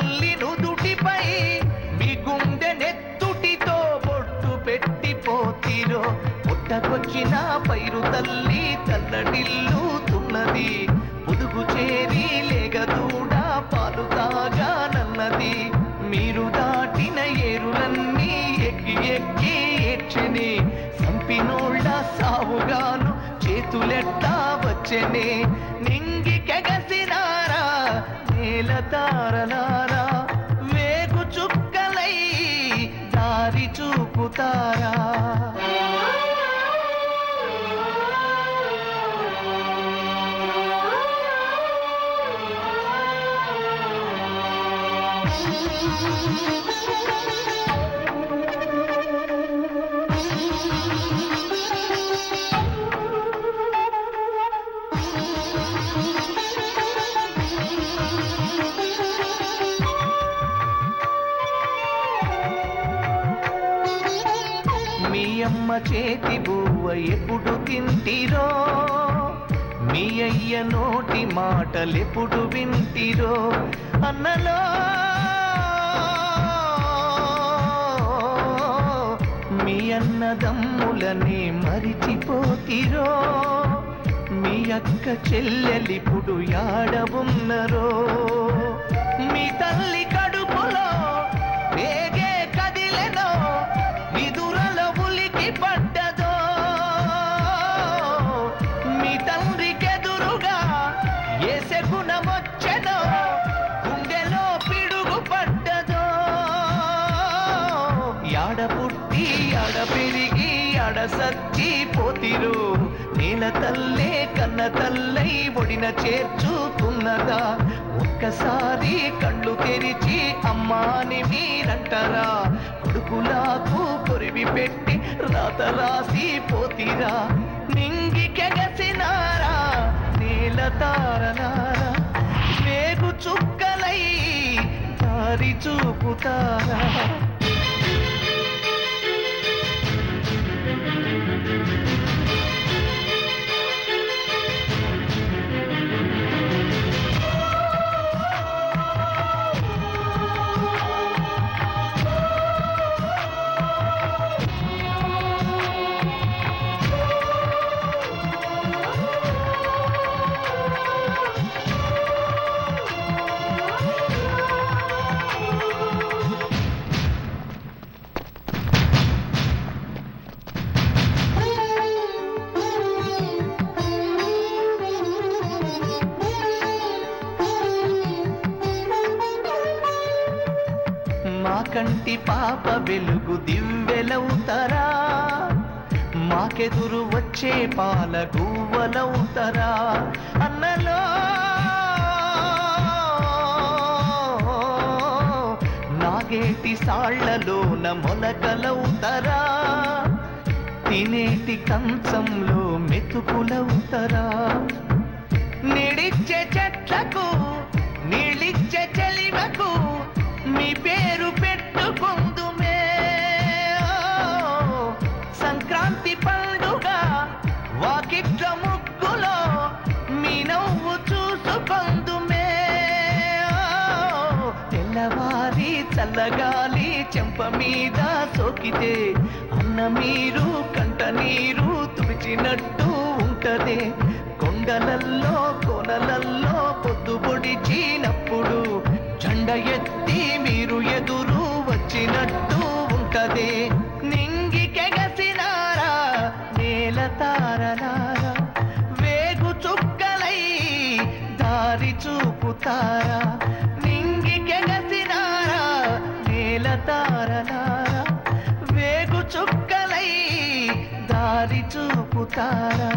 తల్లి నుదుటిపై మీ గుండె నెత్తుటితో బొట్టు పెట్టిపోతిరో పుట్టకొచ్చిన పైరు తల్లి తల్లడిల్లుతున్నది పొదుగు చేరి లేగదూడ పాలు తాగానన్నది మీరు దాటిన ఏరులన్నీ ఎక్కి ఎక్కి ఏడ్చెనే సంపినోళ్ళ సావుగాను చేతులెట్టా వచ్చెనే నింగి కెగసినారా నేల తారలారా వేగు చుక్కలై దారి చూపుతారా మీ అమ్మ చేతి బువ్వ ఎప్పుడు తింటిరో మీ అయ్య నోటి మాటలెప్పుడు వింటిరో అన్నలో మీ అన్నదమ్ములనే మరిచిపోతిరో మీ అక్క చెల్లెలిప్పుడు యాడవున్నరో మీ తల్లి కడుపులో వేగే కదిలెనో నిదురల ఉలికి పడ్డదో మీ తండ్రికెదురుగా ఏసే గుణమొచ్చెనో గుండెలో పిడుగు పడ్డదో యాడ పుట్టి యాడ పెరిగి యాడ సచ్చిపోతిరు నేల తల్లే కన్న తల్లై ఒడిన చేర్చుతున్నదా ఒక్కసారి కళ్ళు తెరిచి అమ్మాని మీరంటారా కొడుకులాకు కొరివి పెట్టి రాత రాసి పోతిరా నింగి కెగసినారా నేల తారలారా వేగు చుక్కలై దారి చూపుతారా మా కంటి పాప వెలుగు దివ్వెలవుతారా మాకెదురు వచ్చే పాల గువ్వలవుతారా అన్నలో నాగేటి సాళ్లలోన మొలకలవుతారా తినేటి కంచంలో మెతుకులవుతారా నిడిచ్చే చెట్లకు నీళ్ళిచ్చే చెలిమకు మీ పేరు పెట్టుకుందుమే సంక్రాంతి పండుగ వాకిట్ల ముగ్గులో మీ నవ్వు చూసుకుందుమే తెల్లవారి చల్లగాలి చెంప మీద సోకితే అన్న మీరు కంట నీరు తుడిచినట్టు ఉంటదే కొండలల్లో కోనలల్లో పొద్దు పొడిచినప్పుడు జెండ ఎత్తి మీరు ఎదురు వచ్చినట్టు ఉంటదే నింగి కెగసినారా నేల తారలారా వేగు చుక్కలై దారి చూపుతారా నింగి కెగసినారా నేల తారలారా వేగు చుక్కలై దారి చూపుతారా